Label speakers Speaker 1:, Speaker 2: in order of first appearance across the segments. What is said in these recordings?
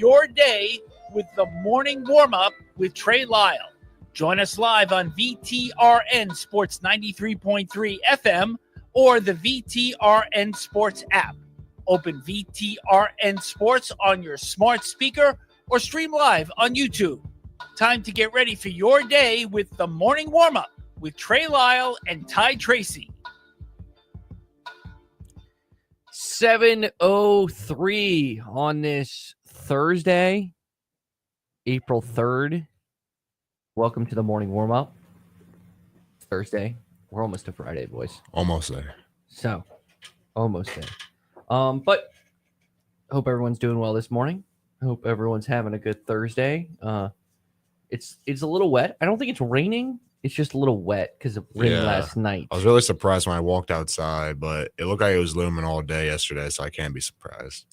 Speaker 1: your day with the morning warm-up with Trey Lyle. Join us live on VTRN Sports 93.3 FM or the VTRN Sports app. Open VTRN Sports on your smart speaker or stream live on YouTube. Time to get ready for your day with the morning warm-up with Trey Lyle and Ty Tracy.
Speaker 2: 7:03 on this Thursday, April 3rd. Welcome to the morning warm-up. It's Thursday. We're almost to Friday, boys.
Speaker 3: Almost there.
Speaker 2: So, almost there. But hope everyone's doing well this morning. Hope everyone's having a good Thursday. It's a little wet. I don't think it's raining. It's just a little wet because of rain last night.
Speaker 3: I was really surprised when I walked outside, but it looked like it was looming all day yesterday, so I can't be surprised.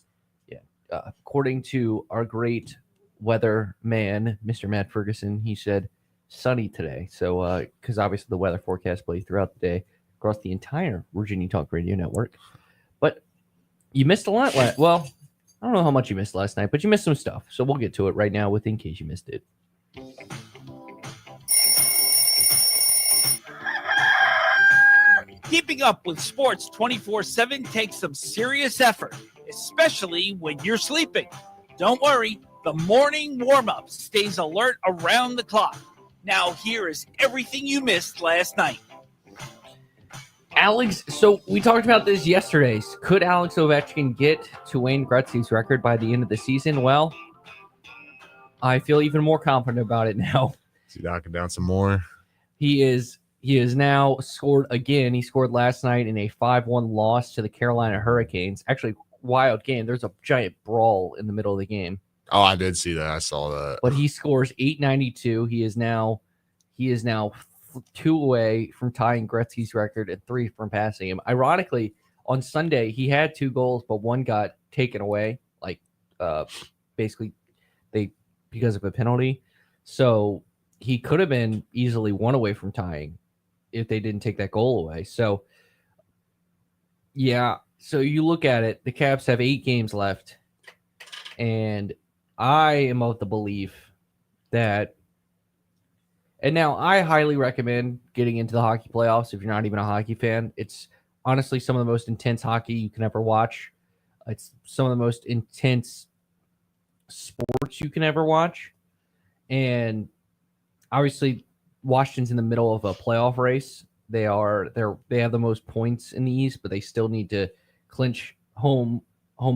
Speaker 2: Yeah. According to our great weather man, Mr. Matt Ferguson, he said sunny today. So, because obviously the weather forecast plays throughout the day across the entire Virginia Talk Radio Network. But you missed a lot. Well, I don't know how much you missed last night, but you missed some stuff. So we'll get to it right now with In Case You Missed It.
Speaker 1: Keeping up with sports 24/7 takes some serious effort, especially when you're sleeping. Don't worry, the morning warm-up stays alert around the clock. Now here is everything you missed last night.
Speaker 2: Alix, so we talked about this yesterday. Could Alix Ovechkin get to Wayne Gretzky's record by the end of the season? Well, I feel even more confident about it now.
Speaker 3: Is he knocking down some more?
Speaker 2: He is now scored again. He scored last night in a 5-1 loss to the Carolina Hurricanes. Actually, wild game. There's a giant brawl in the middle of the game.
Speaker 3: Oh, I did see that. I saw that.
Speaker 2: But he scores .892. He is now 2 away from tying Gretzky's record and 3 from passing him. Ironically, on Sunday, he had 2 goals, but 1 got taken away, basically because of a penalty. So he could have been easily 1 away from tying if they didn't take that goal away. So, yeah. So you look at it, the Caps have 8 games left, and I am of the belief that, and now I highly recommend getting into the hockey playoffs if you're not even a hockey fan. It's honestly some of the most intense hockey you can ever watch. It's some of the most intense sports you can ever watch. And obviously Washington's in the middle of a playoff race. They have the most points in the East, but they still need to clinch home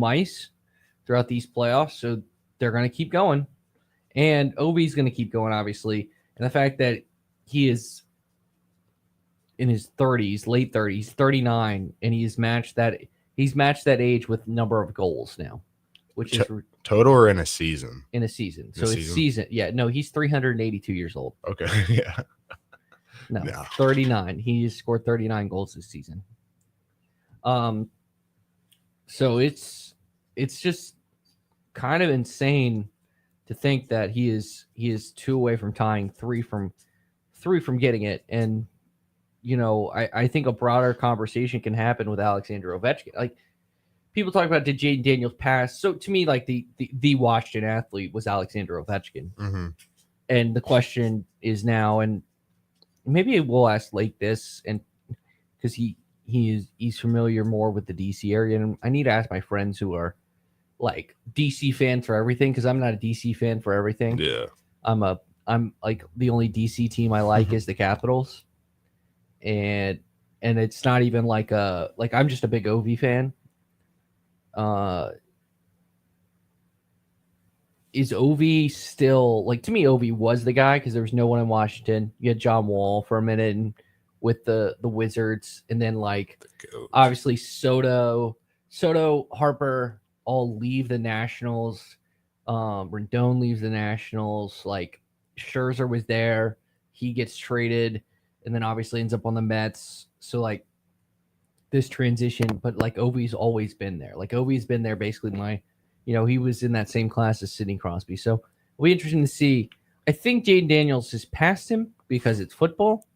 Speaker 2: ice throughout these playoffs. So they're going to keep going. And Ovi's going to keep going, obviously. And the fact that he is in his 30s, late 30s, 39, and he's matched that age with number of goals now, which is
Speaker 3: total or in a season?
Speaker 2: In a season. So it's season. Yeah, no, he's 382 years old.
Speaker 3: Okay, yeah.
Speaker 2: No, 39. He scored 39 goals this season. So it's just kind of insane to think that he is 2 away from tying, 3 from getting it. And, you know, I think a broader conversation can happen with Alexander Ovechkin. Like, people talk about, did Jaden Daniels pass? So to me, like the Washington athlete was Alexander Ovechkin.
Speaker 3: Mm-hmm.
Speaker 2: And the question is now, and maybe we'll ask Lake this, and because he's familiar more with the DC area, and I need to ask my friends who are like DC fans for everything, because I'm not a DC fan for everything.
Speaker 3: Yeah,
Speaker 2: I'm like the only DC team I like is the Capitals, and it's not even like I'm just a big Ovi fan. Is Ovi still, like, to me, Ovi was the guy because there was no one in Washington. You had John Wall for a minute and with the Wizards, and then like obviously Soto, Harper all leave the Nationals. Rendon leaves the Nationals. Like, Scherzer was there, he gets traded, and then obviously ends up on the Mets. So like this transition, but like Ovi's always been there. Like Ovi's been there basically he was in that same class as Sidney Crosby. So it'll be interesting to see. I think Jaden Daniels has passed him because it's football,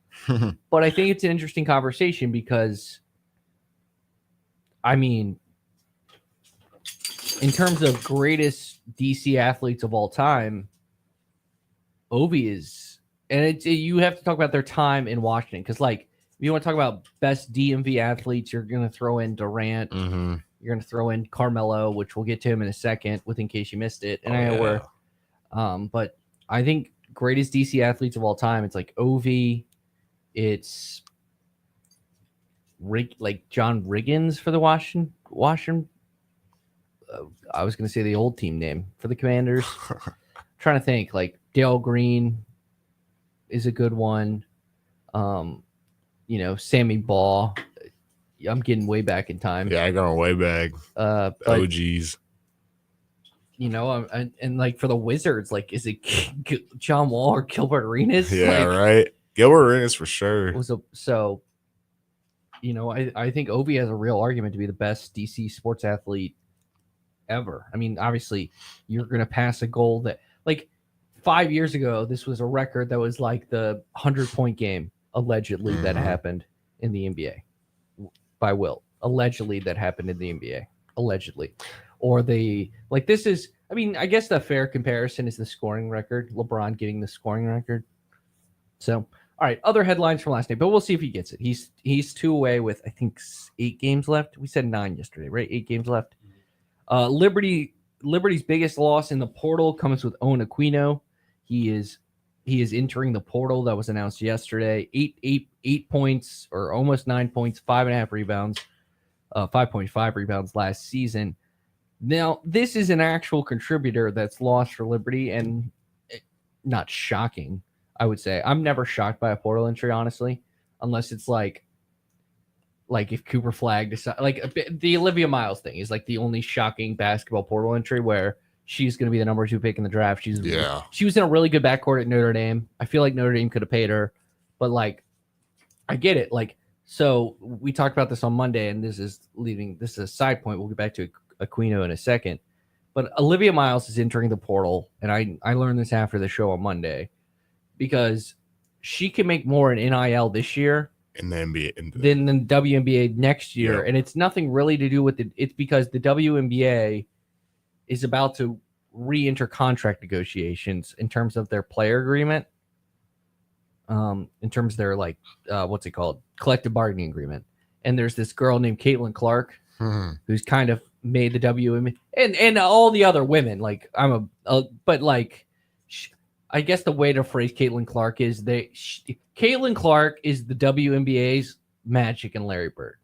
Speaker 2: but I think it's an interesting conversation because, I mean, in terms of greatest DC athletes of all time, Ovi is, and you have to talk about their time in Washington because, like, if you want to talk about best DMV athletes, you're going to throw in Durant.
Speaker 3: Mm-hmm.
Speaker 2: You're going to throw in Carmelo, which we'll get to him in a second, with in case you missed it. And I know we're, but I think greatest DC athletes of all time, it's like Ovi, it's like John Riggins for the Washington. I was going to say the old team name for the Commanders. Trying to think, like Dale Green is a good one. Sammy Baugh. I'm getting way back in time.
Speaker 3: Yeah, I going way back. OGs.
Speaker 2: And like for the Wizards, like, is it John Wall or Gilbert Arenas?
Speaker 3: Yeah, right. Gilbert Arenas for sure.
Speaker 2: I think Ovi has a real argument to be the best DC sports athlete ever. I mean, obviously, you're going to pass a goal that, like, 5 years ago, this was a record that was like the 100-point game, allegedly, that happened in the NBA by Wilt. Allegedly, that happened in the NBA. Allegedly. Or this is, I mean, I guess the fair comparison is the scoring record. LeBron getting the scoring record. So, all right, other headlines from last night, but we'll see if he gets it. He's 2 away with, I think, 8 games left. We said 9 yesterday, right? 8 games left. Liberty's biggest loss in the portal comes with Owen Aquino. He is entering the portal. That was announced yesterday. 8 points, or almost 9 points, 5.5 rebounds, 5.5 rebounds last season. Now, this is an actual contributor that's lost for Liberty, and not shocking, I would say. I'm never shocked by a portal entry, honestly, unless it's like if Cooper Flagg decides, like the Olivia Miles thing is like the only shocking basketball portal entry where she's going to be the number 2 pick in the draft. She was in a really good backcourt at Notre Dame. I feel like Notre Dame could have paid her, but like, I get it. Like, so we talked about this on Monday, and this is a side point. We'll get back to Aquino in a second, but Olivia Miles is entering the portal. And I learned this after the show on Monday, because she can make more in NIL this year
Speaker 3: in the NBA
Speaker 2: than the WNBA next year.
Speaker 3: Yep.
Speaker 2: And it's nothing really to do with it. It's because the WNBA is about to re-enter contract negotiations in terms of their player agreement. In terms of their, like, what's it called? Collective bargaining agreement. And there's this girl named Caitlin Clark who's kind of made the WNBA, and all the other women. Like, but like, I guess the way to phrase Caitlin Clark is Caitlin Clark is the WNBA's Magic and Larry Bird.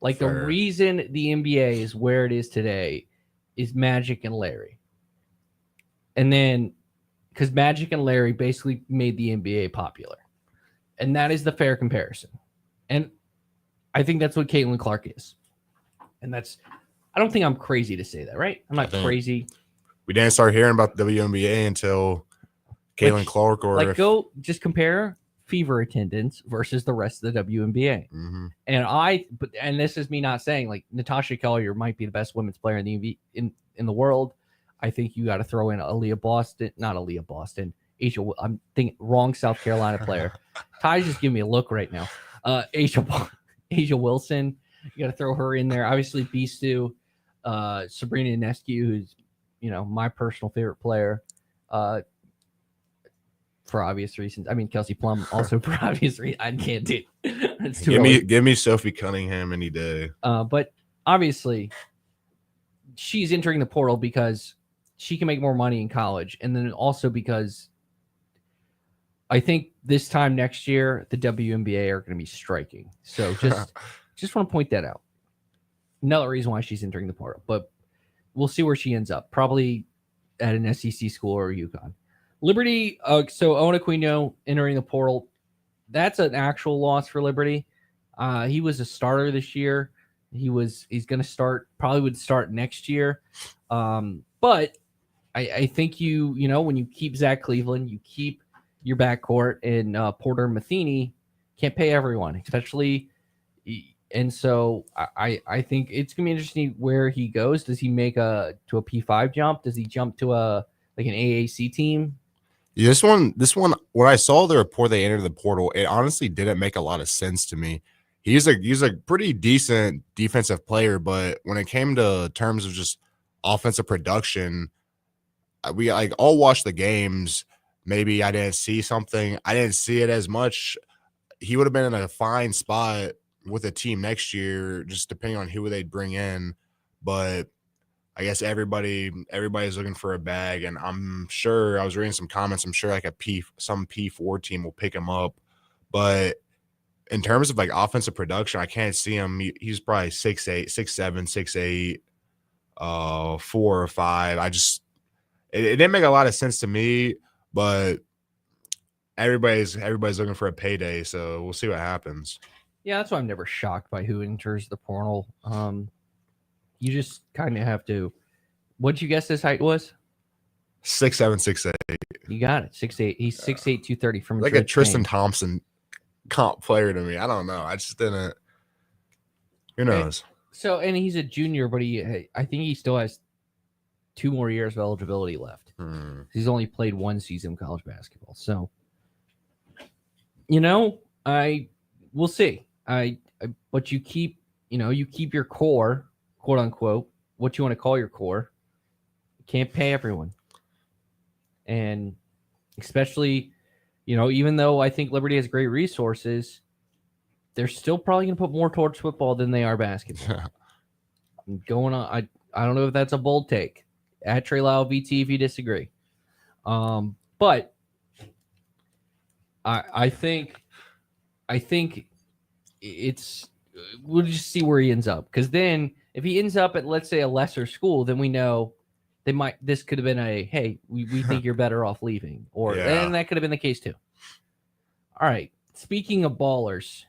Speaker 2: Like, the reason the NBA is where it is today is Magic and Larry. And then, because Magic and Larry basically made the NBA popular. And that is the fair comparison. And I think that's what Caitlin Clark is. And I don't think I'm crazy to say that, right? I'm not crazy.
Speaker 3: We didn't start hearing about the WNBA until Caitlin Clark, or
Speaker 2: go just compare Fever attendance versus the rest of the WNBA.
Speaker 3: Mm-hmm.
Speaker 2: And this is me not saying, like, Natasha Collier might be the best women's player in the the world. I think you got to throw in not Aaliyah Boston. I'm thinking wrong South Carolina player. Ty's just giving me a look right now. Asia Wilson, you got to throw her in there. Obviously, Bistu, Sabrina Ionescu, who's my personal favorite player, for obvious reasons. I mean, Kelsey Plum also for obvious reasons. I can't do it.
Speaker 3: Give me Sophie Cunningham any day.
Speaker 2: But obviously, she's entering the portal because she can make more money in college, and then also because I think this time next year the WNBA are going to be striking. So just want to point that out. Another reason why she's entering the portal, but we'll see where she ends up. Probably at an SEC school or UConn. Liberty. So Owen Aquino entering the portal. That's an actual loss for Liberty. He was a starter this year. He's going to start, probably would start next year. But I think when you keep Zach Cleveland, you keep your backcourt, and Porter and Matheny, can't pay everyone, especially. And so I think it's going to be interesting where he goes. Does he make to a P5 jump? Does he jump to an AAC team?
Speaker 3: Yeah, this one, when I saw the report they entered the portal, it honestly didn't make a lot of sense to me. He's a pretty decent defensive player, but when it came to terms of just offensive production, we like all watched the games. Maybe I didn't see something. I didn't see it as much. He would have been in a fine spot with a team next year, just depending on who they'd bring in. But I guess everybody's looking for a bag, and I'm sure I was reading some comments. I'm sure like some P4 team will pick him up, but in terms of like offensive production, I can't see him. He's probably 6'8", 6'7", 6'8", 4 or 5. It didn't make a lot of sense to me, but everybody's looking for a payday, so we'll see what happens.
Speaker 2: Yeah, that's why I'm never shocked by who enters the portal. You just kind of have to. What'd you guess his height was?
Speaker 3: 6'7", 6'8".
Speaker 2: You got it. 6'8". He's 6'8", 230 from
Speaker 3: like a Tristan Thompson comp player to me. I don't know. I just didn't. Who knows?
Speaker 2: And he's a junior, but I think he still has 2 more years of eligibility left. He's only played 1 season of college basketball. So, we'll see. But you keep your core, quote unquote, what you want to call your core. You can't pay everyone. And especially, even though I think Liberty has great resources, they're still probably going to put more towards football than they are basketball. Going on, I don't know if that's a bold take. At Trey Lyle VT if you disagree. But I think it's we'll just see where he ends up. Because then if he ends up at, let's say, a lesser school, then we know this could have been hey, we think you're better off leaving. And that could have been the case too. All right. Speaking of ballers,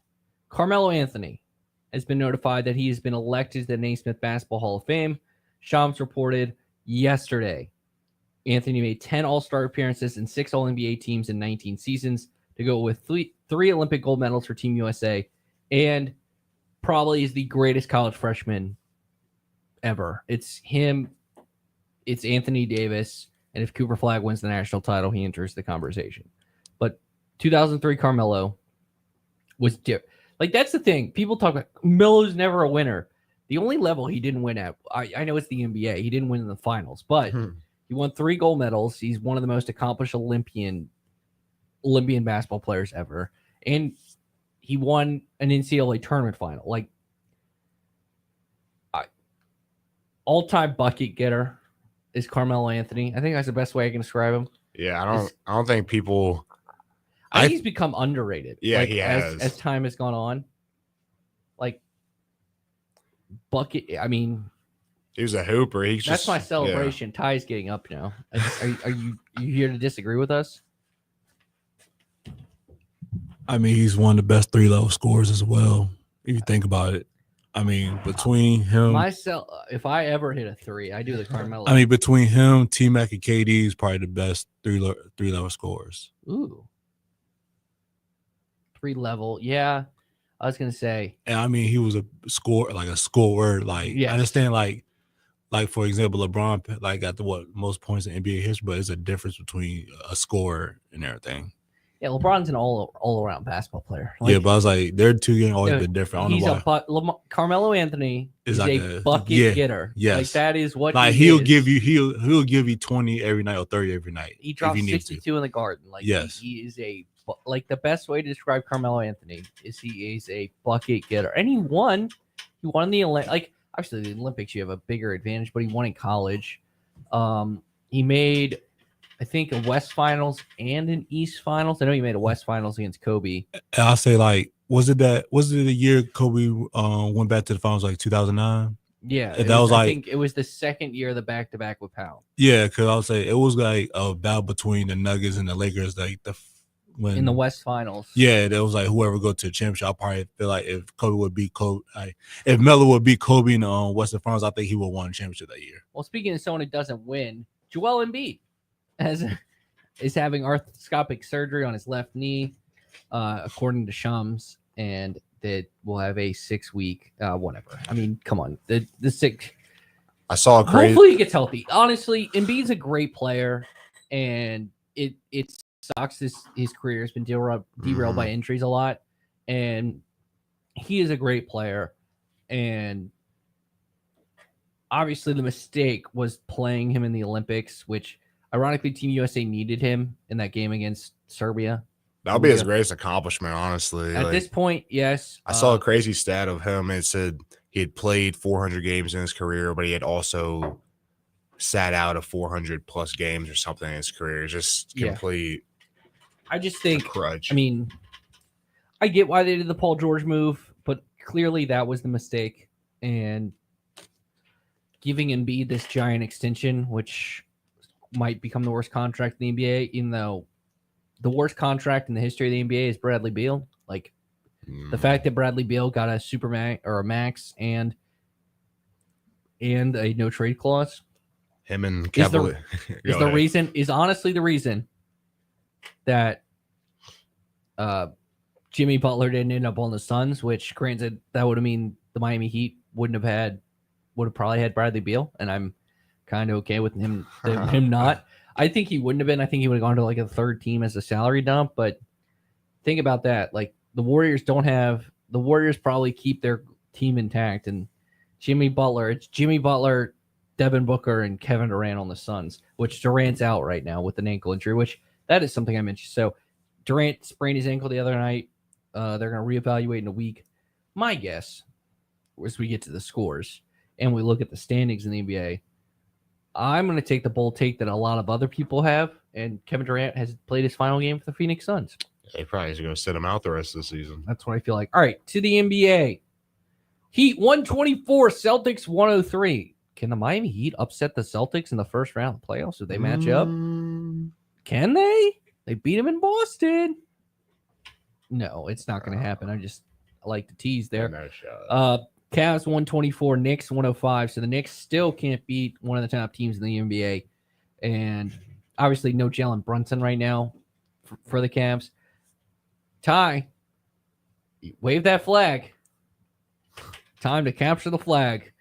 Speaker 2: Carmelo Anthony has been notified that he has been elected to the Naismith Basketball Hall of Fame. Shams reported yesterday Anthony made 10 All-Star appearances and 6 All-NBA teams in 19 seasons to go with 3 Olympic gold medals for Team USA, and probably is the greatest college freshman ever. It's him, it's Anthony Davis, and if Cooper Flagg wins the national title, he enters the conversation. But 2003 Carmelo was different. Like, that's the thing. People talk about Melo's never a winner. The only level he didn't win at, I know it's the NBA. He didn't win in the finals, but he won 3 gold medals. He's one of the most accomplished Olympian basketball players ever. And he won an NCAA tournament final. Like, all-time bucket getter is Carmelo Anthony. I think that's the best way I can describe him.
Speaker 3: Yeah, I don't think people.
Speaker 2: I think he's become underrated.
Speaker 3: Yeah, he has.
Speaker 2: As time has gone on. Like, bucket, I mean,
Speaker 3: he was a hooper.
Speaker 2: That's my celebration. Yeah. Ty's getting up now. Are you here to disagree with us?
Speaker 4: I mean, he's one of the best 3-level scorers as well, if you think about it. I mean, between him,
Speaker 2: if I ever hit a 3, I do the Carmelo.
Speaker 4: I mean, between him, T-Mac, and KD is probably the best 3-level scorers.
Speaker 2: Ooh. 3-level, yeah. I was gonna say,
Speaker 4: and I mean, he was a scorer. Like, I understand, like for example, LeBron got the most points in NBA history, but it's a difference between a scorer and everything.
Speaker 2: Yeah, LeBron's an all around basketball player. Like,
Speaker 4: yeah, but I was like, their 2 games always been different. I don't know why.
Speaker 2: Carmelo Anthony is
Speaker 4: like
Speaker 2: a bucket getter.
Speaker 4: Yes,
Speaker 2: like that is what.
Speaker 4: Like he'll give you 20 every night or 30 every night.
Speaker 2: He drops 62 in the Garden. Like, yes, he is the best way to describe Carmelo Anthony is he is a bucket getter, and he won the Olympics. Obviously the Olympics you have a bigger advantage, but he won in college. He made, I think, a West Finals and an East Finals. I know he made a West Finals against Kobe.
Speaker 4: I'll say, like, was it the year Kobe went back to the finals, like 2009?
Speaker 2: Yeah, I think it was the second year of the back-to-back with Powell.
Speaker 4: Yeah, because I'll say it was like a battle between the Nuggets and the Lakers, like
Speaker 2: in the West Finals.
Speaker 4: Yeah, there was like whoever go to the championship. I probably feel like if Kobe would beat Kobe, if Melo would beat Kobe in the Western Finals, I think he would have won the championship that year.
Speaker 2: Well, speaking of someone who doesn't win, Joel Embiid is having arthroscopic surgery on his left knee, according to Shams, and that will have a 6-week whatever. I mean, come on, the 6.
Speaker 3: I saw a crazy.
Speaker 2: Hopefully he gets healthy. Honestly, Embiid's a great player, and it sucks. His career has been derailed by injuries a lot, and he is a great player. And obviously the mistake was playing him in the Olympics, which ironically Team USA needed him in that game against Serbia.
Speaker 3: That would be his greatest accomplishment, honestly.
Speaker 2: At this point, yes.
Speaker 3: I saw a crazy stat of him. It said he had played 400 games in his career, but he had also sat out of 400 plus games or something in his career. Just complete.
Speaker 2: I just think,
Speaker 3: crutch.
Speaker 2: I mean, I get why they did the Paul George move, but clearly that was the mistake. And giving Embiid this giant extension, which might become the worst contract in the NBA, even though the worst contract in the history of the NBA is Bradley Beal. Like, the fact that Bradley Beal got a super max or a max and a no trade clause.
Speaker 3: Him and
Speaker 2: is honestly the reason that Jimmy Butler didn't end up on the Suns, which granted that would have mean the Miami Heat would have probably had Bradley Beal, and I'm kind of okay with him not. I think he wouldn't have been. I think he would have gone to like a third team as a salary dump, but think about that. Like, the Warriors probably keep their team intact, and it's Jimmy Butler, Devin Booker, and Kevin Durant on the Suns, which Durant's out right now with an ankle injury, which that is something I mentioned. So Durant sprained his ankle the other night. They're going to reevaluate in a week. My guess, as we get to the scores and we look at the standings in the NBA, I'm going to take the bold take that a lot of other people have, and Kevin Durant has played his final game for the Phoenix Suns.
Speaker 3: They probably is going to sit him out the rest of the season.
Speaker 2: That's what I feel like. All right, to the NBA. Heat 124, Celtics 103. Can the Miami Heat upset the Celtics in the first round of the playoffs if they match up? Can they? They beat them in Boston. No, it's not going to happen. I like to tease there.
Speaker 3: No shot.
Speaker 2: Cavs 124, Knicks 105. So the Knicks still can't beat one of the top teams in the NBA. And obviously no Jalen Brunson right now for the Cavs. Ty, wave that flag. Time to capture the flag.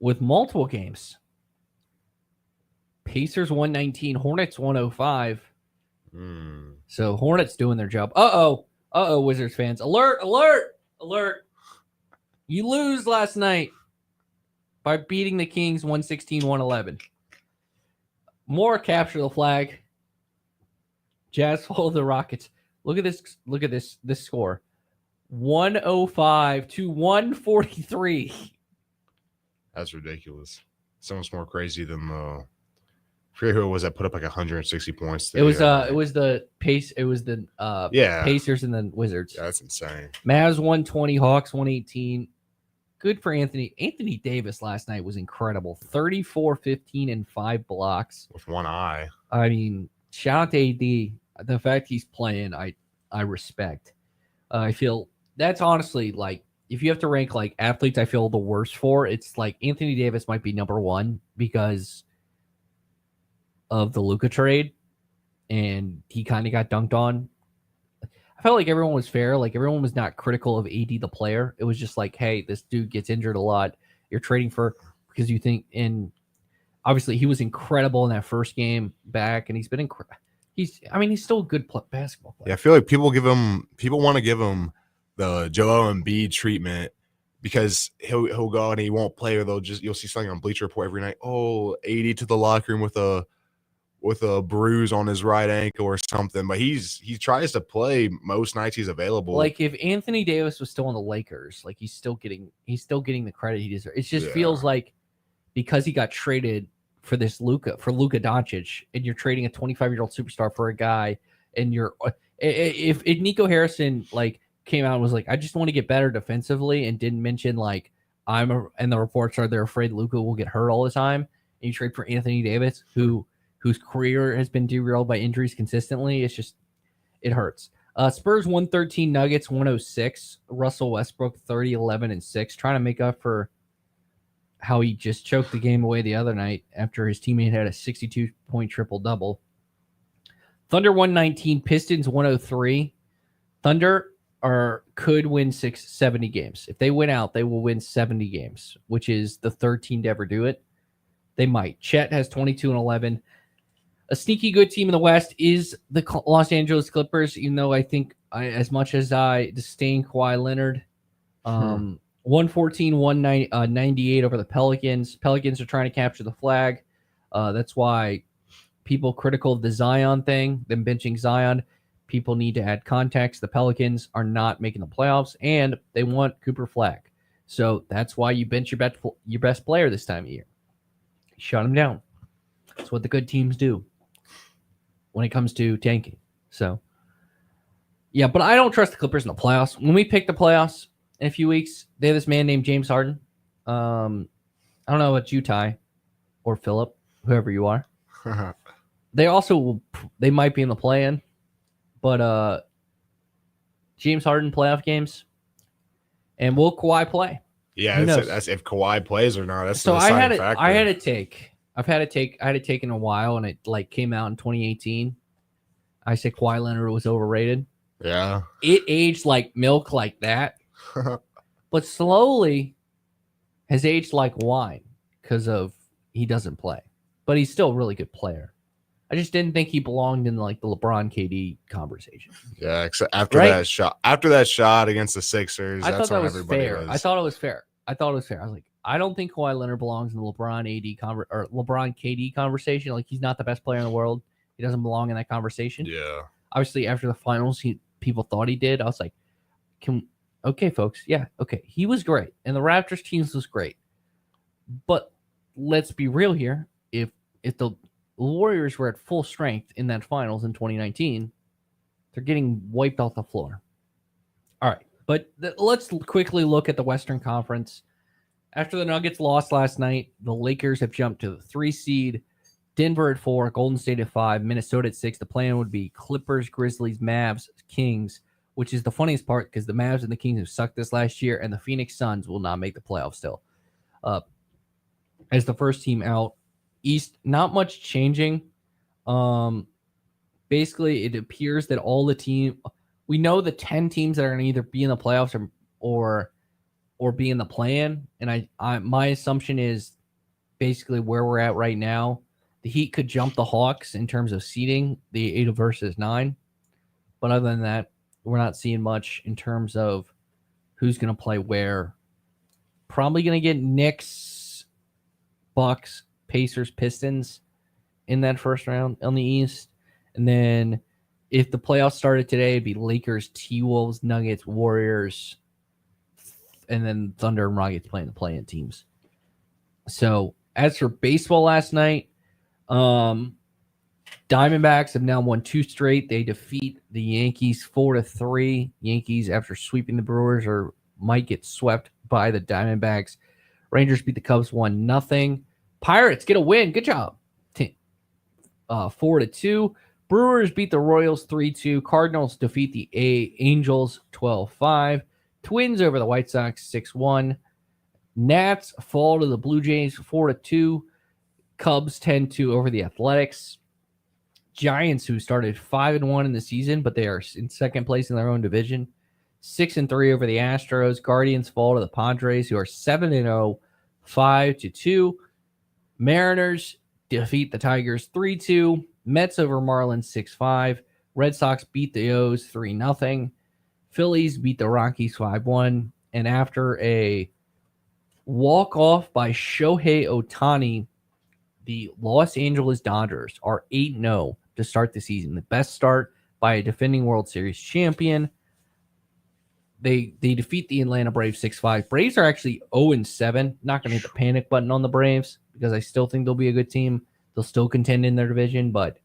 Speaker 2: With multiple games. Pacers 119, Hornets 105. So Hornets doing their job. Uh-oh, Wizards fans. Alert. You lose last night by beating the Kings 116-111. More capture the flag. Jazz follow the Rockets. Look at this score. 105-143.
Speaker 3: That's ridiculous. It's almost more crazy than the. I forget who it was that put up like 160 points.
Speaker 2: It was the Pace. It was the Pacers and then Wizards.
Speaker 3: Yeah, that's insane.
Speaker 2: Mavs 120, Hawks 118. Good for Anthony. Anthony Davis last night was incredible. 34, 15, and 5 blocks.
Speaker 3: With one eye.
Speaker 2: I mean, shout out to AD. The fact he's playing, I respect. I feel that's honestly like, if you have to rank like athletes I feel the worst for, it's like Anthony Davis might be number one because of the Luka trade, and he kind of got dunked on. I felt like everyone was fair. Like, everyone was not critical of AD the player. It was just like, hey, this dude gets injured a lot. You're trading for because you think, and obviously he was incredible in that first game back, and he's been incredible. He's still a good basketball player.
Speaker 3: Yeah, I feel like people want to give him the Joel Embiid treatment because he'll go and he won't play, or you'll see something on Bleacher Report every night. Oh, AD to the locker room with a bruise on his right ankle or something, but he tries to play most nights he's available.
Speaker 2: Like, if Anthony Davis was still on the Lakers, like, he's still getting the credit he deserves. It just feels like because he got traded for Luka Doncic, and you're trading a 25-year-old superstar for a guy, and if Nico Harrison like came out and was like, I just want to get better defensively, and didn't mention like and the reports are they're afraid Luka will get hurt all the time, and you trade for Anthony Davis, whose career has been derailed by injuries consistently, it hurts. Spurs 113, Nuggets 106. Russell Westbrook 30, 11, and 6, trying to make up for how he just choked the game away the other night after his teammate had a 62-point triple-double. Thunder 119, Pistons 103. Thunder could win 70 games. If they win out, they will win 70 games, which is the third team to ever do it. They might. Chet has 22 and 11. A sneaky good team in the West is the Los Angeles Clippers, even though I think as much as I disdain Kawhi Leonard, 114, 198 over the Pelicans. Pelicans are trying to capture the flag. That's why people critical of the Zion thing, them benching Zion. People need to add context. The Pelicans are not making the playoffs, and they want Cooper Flag. So that's why you bench your best player this time of year. Shut him down. That's what the good teams do when it comes to tanking. So, yeah, but I don't trust the Clippers in the playoffs. When we pick the playoffs in a few weeks, they have this man named James Harden. I don't know about you, Ty, or Philip, whoever you are. They might be in the play-in, but James Harden playoff games, and will Kawhi play?
Speaker 3: Yeah, that's if Kawhi plays or not. That's
Speaker 2: so
Speaker 3: the deciding factor.
Speaker 2: I had a take. I had a take in a while, and it like came out in 2018. I said Kawhi Leonard was overrated.
Speaker 3: Yeah,
Speaker 2: it aged like milk, like that, but slowly has aged like wine because of he doesn't play, but he's still a really good player. I just didn't think he belonged in like the LeBron KD conversation.
Speaker 3: Yeah, except after that shot against the Sixers,
Speaker 2: I thought that was fair.
Speaker 3: Was...
Speaker 2: I thought it was fair. I was like, I don't think Kawhi Leonard belongs in the LeBron or LeBron KD conversation. Like, he's not the best player in the world. He doesn't belong in that conversation.
Speaker 3: Yeah.
Speaker 2: Obviously, after the finals, people thought he did. I was like, okay, folks, yeah, okay, he was great, and the Raptors teams was great. But let's be real here. If the Warriors were at full strength in that finals in 2019, they're getting wiped off the floor. All right, but let's quickly look at the Western Conference. After the Nuggets lost last night, the Lakers have jumped to the 3 seed, Denver at 4, Golden State at 5, Minnesota at 6. The plan would be Clippers, Grizzlies, Mavs, Kings, which is the funniest part because the Mavs and the Kings have sucked this last year, and the Phoenix Suns will not make the playoffs still. As the first team out. East, not much changing. Basically, it appears that all the we know the 10 teams that are going to either be in the playoffs or be in the play-in, and my assumption is basically where we're at right now. The Heat could jump the Hawks in terms of seeding, the 8 versus 9, but other than that, we're not seeing much in terms of who's going to play where. Probably going to get Knicks, Bucks, Pacers, Pistons in that first round on the East. And then if the playoffs started today, it'd be Lakers, T-Wolves, Nuggets, Warriors, and then Thunder and Rockets playing the play-in teams. So as for baseball last night, Diamondbacks have now won 2 straight. They defeat the Yankees 4-3. Yankees, after sweeping the Brewers, might get swept by the Diamondbacks. Rangers beat the Cubs 1-0. Pirates get a win. Good job. 4-2. Brewers beat the Royals 3-2. Cardinals defeat the Angels 12-5. Twins over the White Sox 6-1. Nats fall to the Blue Jays 4-2. Cubs 10-2 over the Athletics. Giants, who started 5-1 in the season, but they are in second place in their own division, 6-3 over the Astros. Guardians fall to the Padres, who are 7-0, 5-2. Mariners defeat the Tigers 3-2. Mets over Marlins 6-5. Red Sox beat the O's 3-0. Phillies beat the Rockies 5-1. And after a walk-off by Shohei Ohtani, the Los Angeles Dodgers are 8-0 to start the season. The best start by a defending World Series champion. They defeat the Atlanta Braves 6-5. Braves are actually 0-7. Not going to hit the panic button on the Braves because I still think they'll be a good team. They'll still contend in their division. But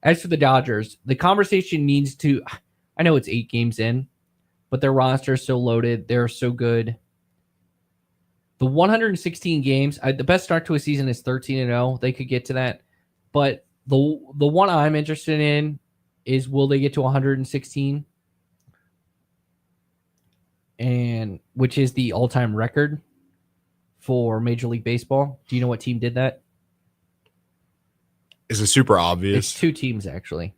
Speaker 2: as for the Dodgers, the conversation needs to... I know it's 8 games in, but their roster is so loaded. They're so good. The 116 games, the best start to a season is 13-0. They could get to that. But the one I'm interested in is, will they get to 116? And which is the all-time record for Major League Baseball. Do you know what team did that?
Speaker 3: Is it super obvious?
Speaker 2: It's 2 teams, actually.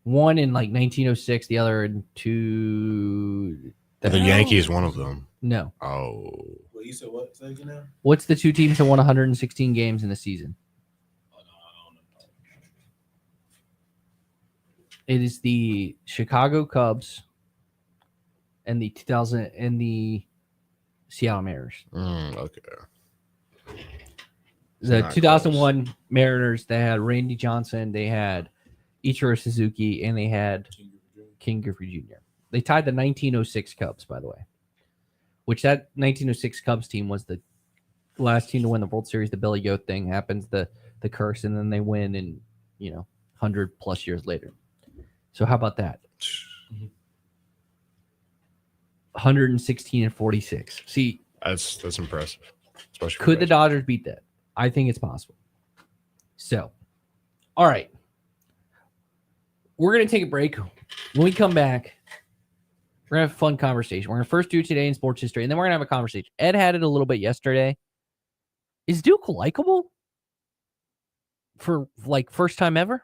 Speaker 2: One in like 1906, the other in
Speaker 3: the Yankees, one of them.
Speaker 2: No.
Speaker 3: Oh.
Speaker 4: Well, you said what? Say again now?
Speaker 2: What's the 2 teams that won 116 games in the season?
Speaker 4: Oh, no, I don't know.
Speaker 2: It is the Chicago Cubs and the 2000 and the Seattle Mariners.
Speaker 3: Okay.
Speaker 2: The 2001 Mariners, they had Randy Johnson, they had Ichiro Suzuki, and they had King Griffey Jr. They tied the 1906 Cubs, by the way, which that 1906 Cubs team was the last team to win the World Series. The Billy Goat thing happens, the curse, and then they win in 100+ years later. So how about that? 116-46. See,
Speaker 3: that's impressive. Especially
Speaker 2: could the Dodgers beat that? I think it's possible. So, all right. We're going to take a break. When we come back, we're going to have a fun conversation. We're going to first do Today in Sports History, and then we're going to have a conversation. Ed had it a little bit yesterday. Is Duke likable for, first time ever?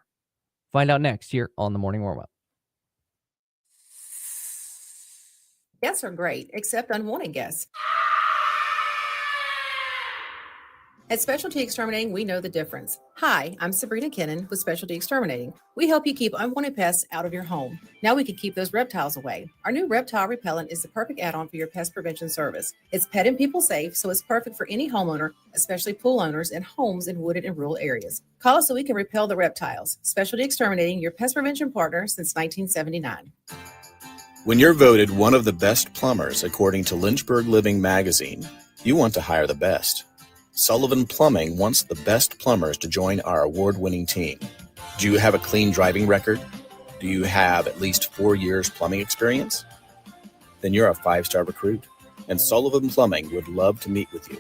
Speaker 2: Find out next here on the Morning Warm-Up.
Speaker 5: Guests are great, except unwanted guests. At Specialty Exterminating, we know the difference. Hi, I'm Sabrina Kennan with Specialty Exterminating. We help you keep unwanted pests out of your home. Now we can keep those reptiles away. Our new reptile repellent is the perfect add-on for your pest prevention service. It's pet and people safe, so it's perfect for any homeowner, especially pool owners and homes in wooded and rural areas. Call us so we can repel the reptiles. Specialty Exterminating, your pest prevention partner since 1979.
Speaker 6: When you're voted one of the best plumbers according to Lynchburg Living magazine, you want to hire the best. Sullivan Plumbing wants the best plumbers to join our award-winning team. Do you have a clean driving record? Do you have at least 4 years plumbing experience? Then you're a 5-star recruit, and Sullivan Plumbing would love to meet with you.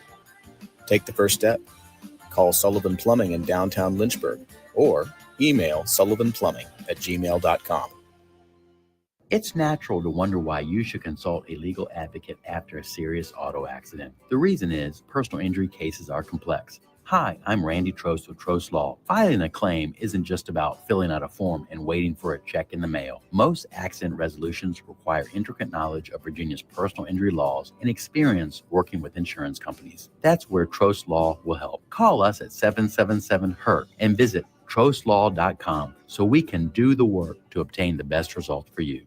Speaker 6: Take the first step. Call Sullivan Plumbing in downtown Lynchburg or email sullivanplumbing@gmail.com.
Speaker 7: It's natural to wonder why you should consult a legal advocate after a serious auto accident. The reason is personal injury cases are complex. Hi, I'm Randy Trost with Trost Law. Filing a claim isn't just about filling out a form and waiting for a check in the mail. Most accident resolutions require intricate knowledge of Virginia's personal injury laws and experience working with insurance companies. That's where Trost Law will help. Call us at 777-HURT and visit trostlaw.com so we can do the work to obtain the best result for you.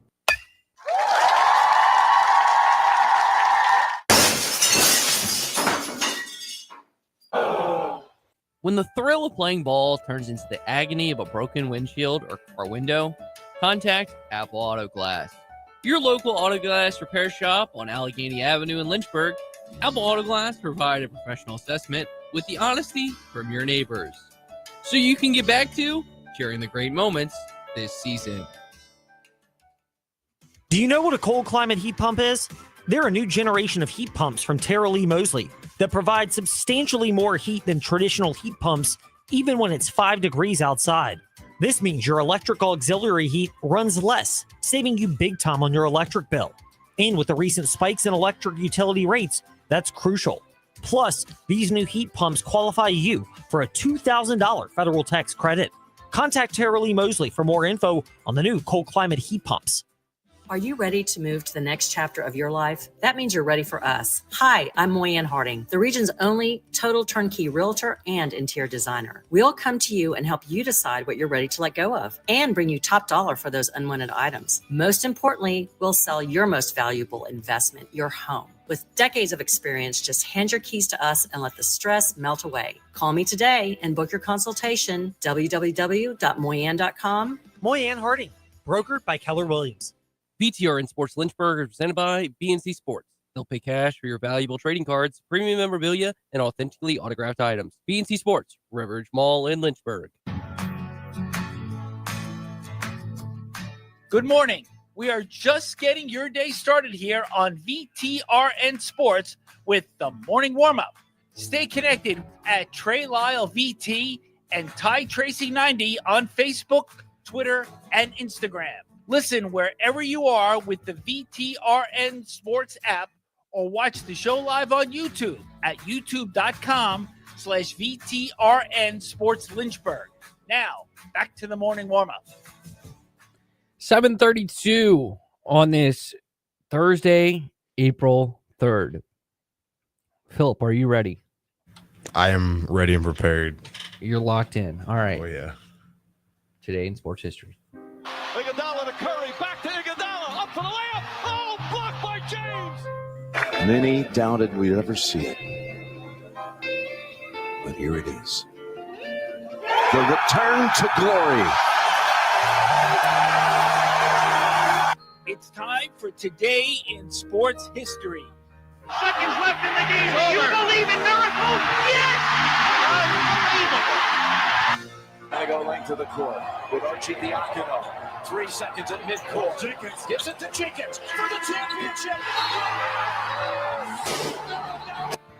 Speaker 2: When the thrill of playing ball turns into the agony of a broken windshield or car window, contact Apple Auto Glass. Your local auto glass repair shop on Allegheny Avenue in Lynchburg, Apple Auto Glass provide a professional assessment with the honesty from your neighbors, so you can get back to sharing the great moments this season.
Speaker 8: Do you know what a cold climate heat pump is? They're a new generation of heat pumps from Tara Lee Mosley that provide substantially more heat than traditional heat pumps, even when it's 5 degrees outside. This means your electrical auxiliary heat runs less, saving you big time on your electric bill. And with the recent spikes in electric utility rates, that's crucial. Plus, these new heat pumps qualify you for a $2,000 federal tax credit. Contact Tara Lee Mosley for more info on the new cold climate heat pumps.
Speaker 9: Are you ready to move to the next chapter of your life? That means you're ready for us. Hi, I'm Moyanne Harding, the region's only total turnkey realtor and interior designer. We'll come to you and help you decide what you're ready to let go of and bring you top dollar for those unwanted items. Most importantly, we'll sell your most valuable investment, your home. With decades of experience, just hand your keys to us and let the stress melt away. Call me today and book your consultation, www.moyanne.com.
Speaker 8: Moyanne Harding, brokered by Keller Williams.
Speaker 2: BTR in Sports Lynchburg is presented by BNC Sports. They'll pay cash for your valuable trading cards, premium memorabilia, and authentically autographed items. BNC Sports, Riveridge Mall in Lynchburg.
Speaker 1: Good morning. We are just getting your day started here on VTRN Sports with the morning warm-up. Stay connected at Trey Lyle VT and Ty Tracy 90 on Facebook, Twitter, and Instagram. Listen wherever you are with the VTRN Sports app or watch the show live on YouTube at youtube.com/VTRN Sports Lynchburg. Now, back to the morning warm-up.
Speaker 2: 7:32 on this Thursday, April 3rd. Philip, are you ready?
Speaker 3: I am ready and prepared.
Speaker 2: You're locked in. All right.
Speaker 3: Oh, yeah.
Speaker 2: Today in sports history.
Speaker 10: Iguodala to Curry, back to Iguodala, up for the layup. Oh, blocked by Many doubted we'd ever see it. But here it is. The return to glory.
Speaker 1: It's time for Today in Sports History.
Speaker 11: Seconds left in the game. You believe in miracles? Yes! Unbelievable.
Speaker 10: They go length to the court with Archie Diacono. 3 seconds at midcourt. Jenkins gives it to Jenkins for the championship.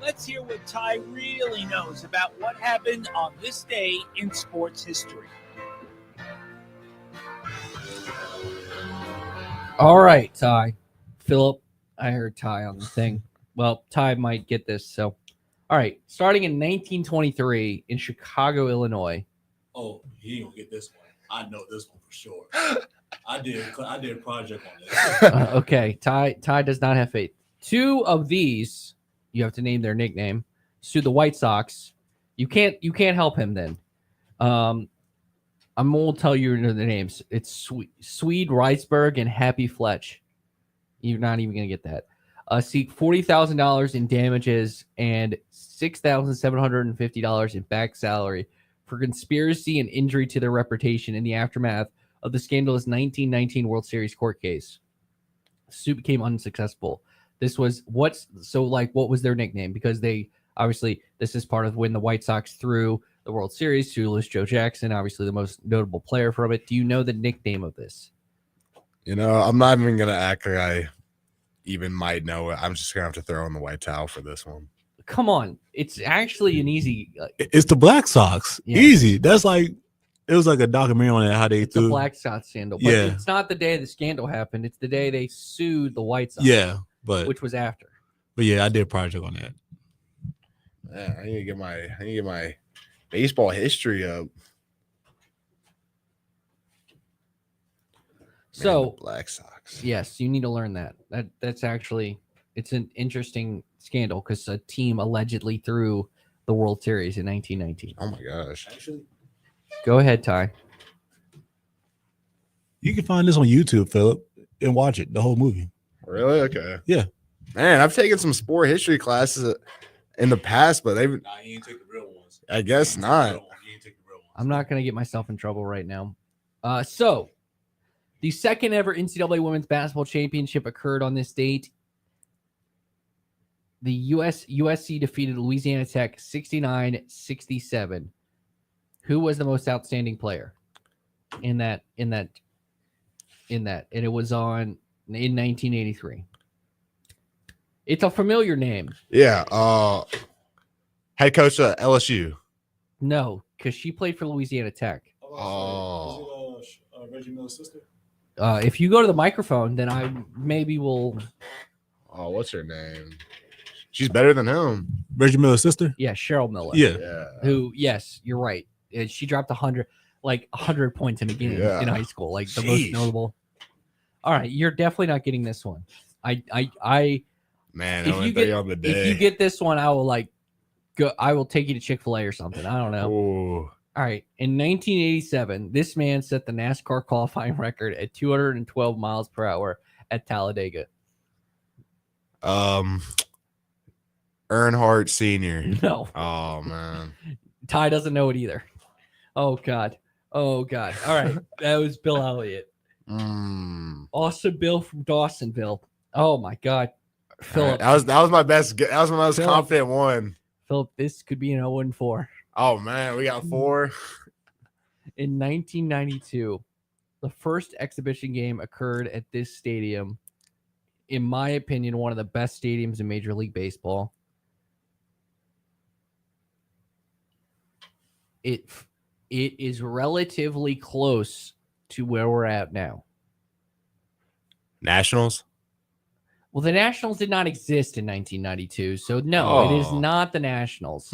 Speaker 1: Let's hear what Ty really knows about what happened on this day in sports history.
Speaker 2: All right, Ty. Philip, I heard Ty on the thing. Well, Ty might get this. So, all right. Starting in 1923 in Chicago, Illinois.
Speaker 4: Oh, he ain't gonna get this one. I know this one for sure. I did a project on this.
Speaker 2: Okay, Ty does not have faith. 2 of these, you have to name their nickname, sued the White Sox. You can't help him then. I'm gonna tell you the names. It's Swede Reisberg and Happy Fletch. You're not even gonna get that. Seek $40,000 in damages and $6,750 in back salary for conspiracy and injury to their reputation in the aftermath of the scandalous 1919 World Series court case. The suit became unsuccessful. This was what was their nickname? Because they obviously, this is part of when the White Sox threw the World Series to lose Joe Jackson, obviously the most notable player from it. Do you know the nickname of this?
Speaker 3: You know, I'm not even gonna act like I even might know it. I'm just gonna have to throw in the white towel for this one.
Speaker 2: Come on, it's actually an easy.
Speaker 4: It's the Black Sox.
Speaker 2: Yeah.
Speaker 4: Easy. That's like it was like a documentary on how they
Speaker 2: It's
Speaker 4: threw
Speaker 2: the Black Sox scandal, but
Speaker 4: Yeah.
Speaker 2: it's not the day the scandal happened. It's the day they sued the White Sox.
Speaker 4: Yeah, but
Speaker 2: which was after.
Speaker 4: But yeah, I did a project on that.
Speaker 3: Yeah, I need to get my baseball history up.
Speaker 2: So
Speaker 3: the Black Sox.
Speaker 2: Yes, you need to learn that. That's actually it's an interesting scandal because a team allegedly threw the World Series in 1919.
Speaker 3: Oh my gosh!
Speaker 4: Actually,
Speaker 2: go ahead, Ty.
Speaker 4: You can find this on YouTube, Philip, and watch it, the whole movie.
Speaker 3: Really? Okay.
Speaker 4: Yeah.
Speaker 3: Man, I've taken some sport history classes in the past, but they've.
Speaker 4: Nah, you ain't take the real ones.
Speaker 3: I guess not.
Speaker 2: I'm not going to get myself in trouble right now. So, the second ever NCAA Women's Basketball Championship occurred on this date. The USC defeated Louisiana Tech 69-67. Who was the most outstanding player in that? And it was in 1983. It's a familiar name.
Speaker 3: Yeah. Head coach at LSU.
Speaker 2: No, because she played for Louisiana Tech.
Speaker 3: Oh.
Speaker 4: Is it Reggie Miller's sister?
Speaker 2: If you go to the microphone, then I maybe will.
Speaker 3: Oh, what's her name? She's better than him.
Speaker 4: Reggie Miller's sister?
Speaker 2: Yeah, Cheryl Miller.
Speaker 3: Yeah.
Speaker 2: Who? Yes, you're right. She dropped 100 points in a game in high school, like the most notable. All right, you're definitely not getting this one.
Speaker 3: Man,
Speaker 2: if you get this one, I will I will take you to Chick-fil-A or something. I don't know.
Speaker 3: Ooh.
Speaker 2: All right. In 1987, this man set the NASCAR qualifying record at 212 miles per hour at Talladega.
Speaker 3: Earnhardt Sr.
Speaker 2: No.
Speaker 3: Oh man.
Speaker 2: Ty doesn't know it either. Oh God. All right. That was Bill Elliott. Awesome Bill from Dawsonville. Oh my God. Philip.
Speaker 3: Right, that was my best. That was my most confident one.
Speaker 2: Philip, this could be an 0-4.
Speaker 3: Oh man, we got 4.
Speaker 2: In 1992, the first exhibition game occurred at this stadium. In my opinion, one of the best stadiums in Major League Baseball. It is relatively close to where we're at now.
Speaker 3: Nationals?
Speaker 2: Well, the Nationals did not exist in 1992, so no, it is not the Nationals.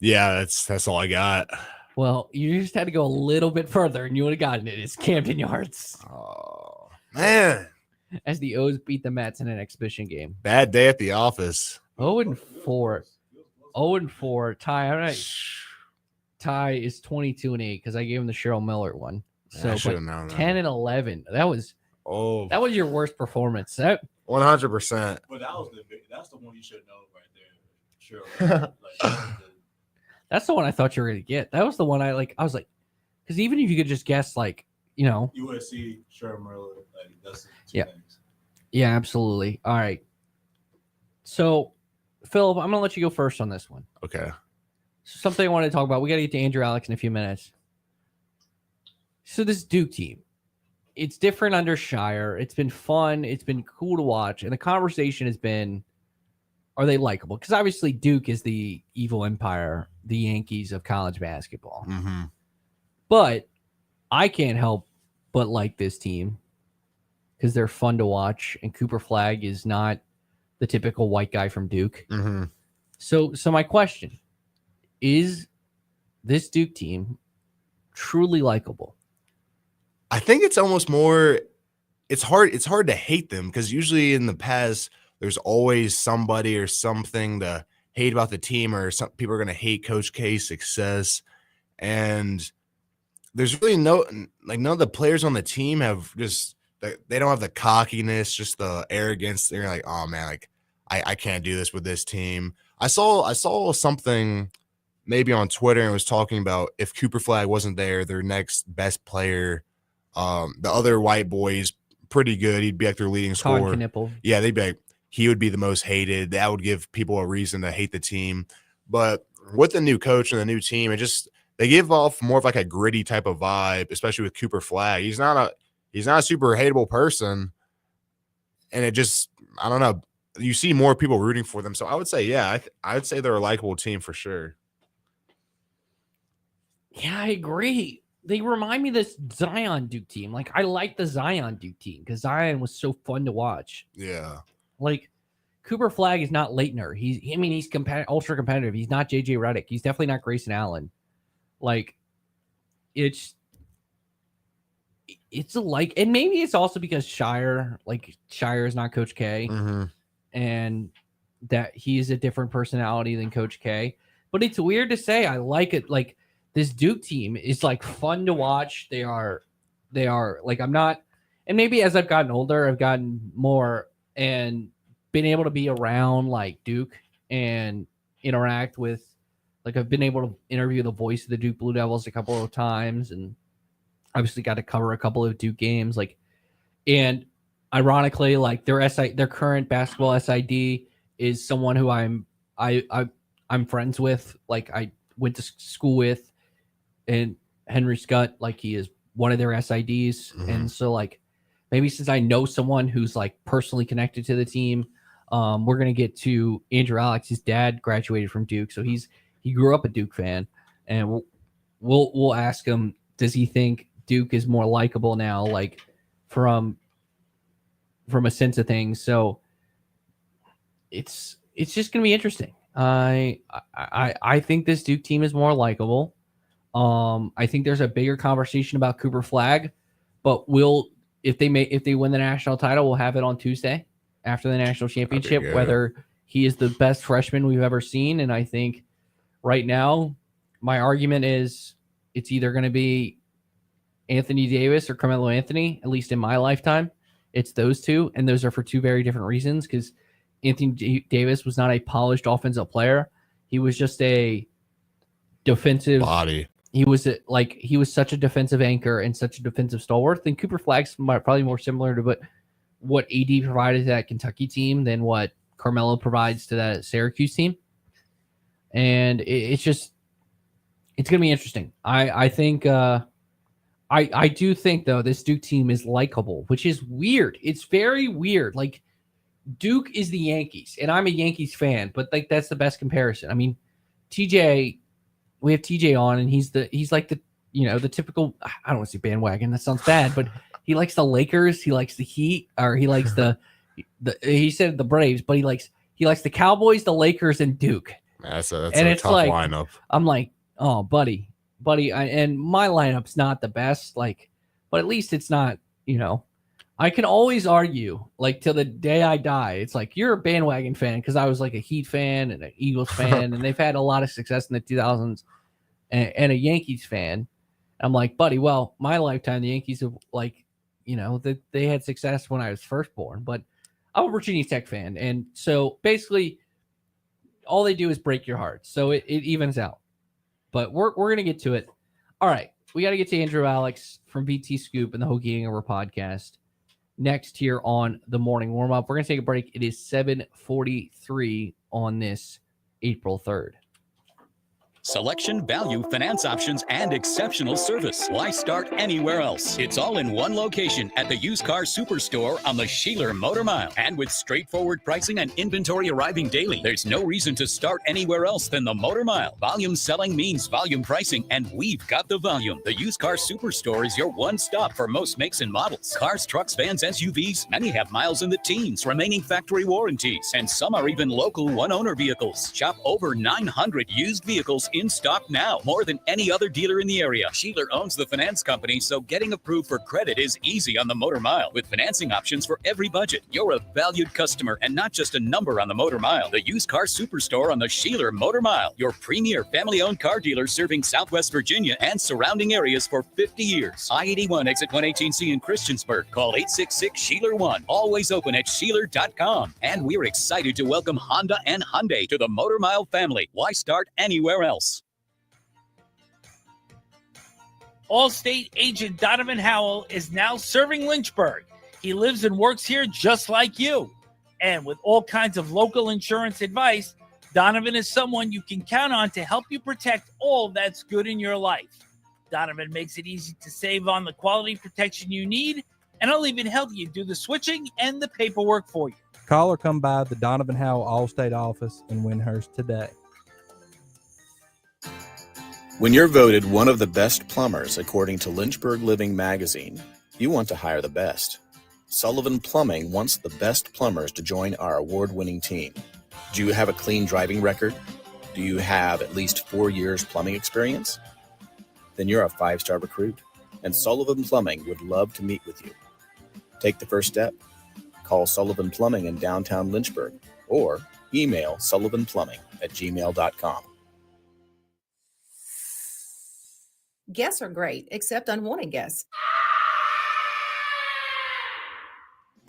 Speaker 3: Yeah, that's all I got.
Speaker 2: Well, you just had to go a little bit further, and you would have gotten it. It's Camden Yards.
Speaker 3: Oh man!
Speaker 2: As the O's beat the Mets in an exhibition game.
Speaker 3: Bad day at the office.
Speaker 2: 0-4. 0-4. Ty, all right. Ty is 22-8 because I gave him the Cheryl Miller one.
Speaker 3: I
Speaker 2: So,
Speaker 3: should
Speaker 2: but
Speaker 3: have known
Speaker 2: 10
Speaker 3: that.
Speaker 2: and 11. That was
Speaker 3: Oh,
Speaker 2: your worst performance. That
Speaker 3: 100%.
Speaker 4: But that's the one you should know right there. Sure.
Speaker 2: that's the one I thought you were gonna get. That was the one I was like, because even if you could just guess, like,
Speaker 4: USC, Sherman, like that's the two things.
Speaker 2: Yeah, absolutely. All right. So, Philip, I'm gonna let you go first on this one.
Speaker 3: Okay.
Speaker 2: Something I want to talk about. We got to get to Andrew Alix in a few minutes. So this Duke team, it's different under Shire. It's been fun. It's been cool to watch. And the conversation has been, are they likable? Because obviously Duke is the evil empire, the Yankees of college basketball.
Speaker 3: Mm-hmm.
Speaker 2: But I can't help but like this team because they're fun to watch. And Cooper Flagg is not the typical white guy from Duke.
Speaker 3: Mm-hmm.
Speaker 2: So my question is, this Duke team truly likable?
Speaker 3: I think it's almost more. It's hard to hate them because usually in the past there's always somebody or something to hate about the team, or some people are going to hate Coach K's success, and there's really none of the players on the team have they don't have the cockiness, just the arrogance. They're like, oh man, like I can't do this with this team. I saw something maybe on Twitter and was talking about if Cooper Flagg wasn't there, their next best player. The other white boy's pretty good. He'd be like their leading scorer.
Speaker 2: Knipple.
Speaker 3: Yeah, they'd be like, he would be the most hated. That would give people a reason to hate the team. But with the new coach and the new team, they give off more of like a gritty type of vibe, especially with Cooper Flagg. He's not a super hateable person. And I don't know. You see more people rooting for them. So I would say, yeah, I would say they're a likable team for sure.
Speaker 2: Yeah, I agree. They remind me of this Zion Duke team. Like, I like the Zion Duke team because Zion was so fun to watch.
Speaker 3: Yeah.
Speaker 2: Like, Cooper Flagg is not Leitner. He's ultra competitive. He's not JJ Redick. He's definitely not Grayson Allen. Like, it's and maybe it's also because Shire is not Coach K, and that he's a different personality than Coach K. But it's weird to say I like it. Like, this Duke team is like fun to watch. They are like, I'm not, and maybe as I've gotten older, I've gotten more and been able to be around like Duke and interact with, like, I've been able to interview the voice of the Duke Blue Devils a couple of times and obviously got to cover a couple of Duke games. Like, and ironically, like their current basketball SID is someone who I'm friends with. Like, I went to school with, and Henry Scott, like, he is one of their SIDs. And so, like, maybe since I know someone who's like personally connected to the team, we're gonna get to Andrew Alix. His dad graduated from Duke, so he grew up a Duke fan, and we'll ask him, does he think Duke is more likable now, like from a sense of things? So it's just gonna be interesting. I think this Duke team is more likable. I think there's a bigger conversation about Cooper Flagg, but if they win the national title, we'll have it on Tuesday after the national championship, whether he is the best freshman we've ever seen. And I think right now, my argument is it's either going to be Anthony Davis or Carmelo Anthony, at least in my lifetime. It's those two, and those are for two very different reasons, because Anthony Davis was not a polished offensive player. He was just a defensive
Speaker 3: body.
Speaker 2: He was such a defensive anchor and such a defensive stalwart. And Cooper Flagg's probably more similar to what AD provided to that Kentucky team than what Carmelo provides to that Syracuse team. And it's going to be interesting. I think I do think, though, this Duke team is likable, which is weird. It's very weird. Like, Duke is the Yankees, and I'm a Yankees fan, but like that's the best comparison. I mean, TJ, we have TJ on, and he's like the typical, I don't want to say bandwagon, that sounds bad, but he likes the Lakers, he likes the Heat, or he likes he said the Braves, but he likes the Cowboys, the Lakers, and Duke.
Speaker 3: That's a tough lineup.
Speaker 2: I'm like, oh, buddy, and my lineup's not the best, like, but at least it's not, I can always argue, like, till the day I die. It's like, you're a bandwagon fan because I was like a Heat fan and an Eagles fan, and they've had a lot of success in the 2000s, and a Yankees fan. I'm like, buddy, well, my lifetime, the Yankees have they had success when I was first born, but I'm a Virginia Tech fan. And so basically all they do is break your heart. So it evens out. But we're going to get to it. All right. We got to get to Andrew Alix from BT Scoop and the Hokie Hangover podcast next here on the morning warm-up. We're going to take a break. It is 7:43 on this April 3rd.
Speaker 12: Selection, value, finance options, and exceptional service. Why start anywhere else? It's all in one location at the Used Car Superstore on the Sheeler Motor Mile. And with straightforward pricing and inventory arriving daily, there's no reason to start anywhere else than the Motor Mile. Volume selling means volume pricing, and we've got the volume. The Used Car Superstore is your one stop for most makes and models. Cars, trucks, vans, SUVs, many have miles in the teens, remaining factory warranties, and some are even local one-owner vehicles. Shop over 900 used vehicles in stock now, more than any other dealer in the area. Sheeler owns the finance company, so getting approved for credit is easy on the Motor Mile. With financing options for every budget, you're a valued customer and not just a number on the Motor Mile. The Used Car Superstore on the Sheeler Motor Mile, your premier family-owned car dealer serving Southwest Virginia and surrounding areas for 50 years. I-81 exit 118C in Christiansburg. Call 866-SHEELER1. Always open at Sheeler.com. And we're excited to welcome Honda and Hyundai to the Motor Mile family. Why start anywhere else?
Speaker 1: Allstate agent Donovan Howell is now serving Lynchburg. He lives and works here just like you. And with all kinds of local insurance advice, Donovan is someone you can count on to help you protect all that's good in your life. Donovan makes it easy to save on the quality protection you need, and I'll even help you do the switching and the paperwork for you.
Speaker 13: Call or come by the Donovan Howell Allstate office in Windhurst today.
Speaker 6: When you're voted one of the best plumbers according to Lynchburg Living magazine, you want to hire the best. Sullivan Plumbing wants the best plumbers to join our award-winning team. Do you have a clean driving record? Do you have at least 4 years plumbing experience? Then you're a 5-star recruit, and Sullivan Plumbing would love to meet with you. Take the first step. Call Sullivan Plumbing in downtown Lynchburg or email sullivanplumbing@gmail.com.
Speaker 5: Guests are great, except unwanted guests.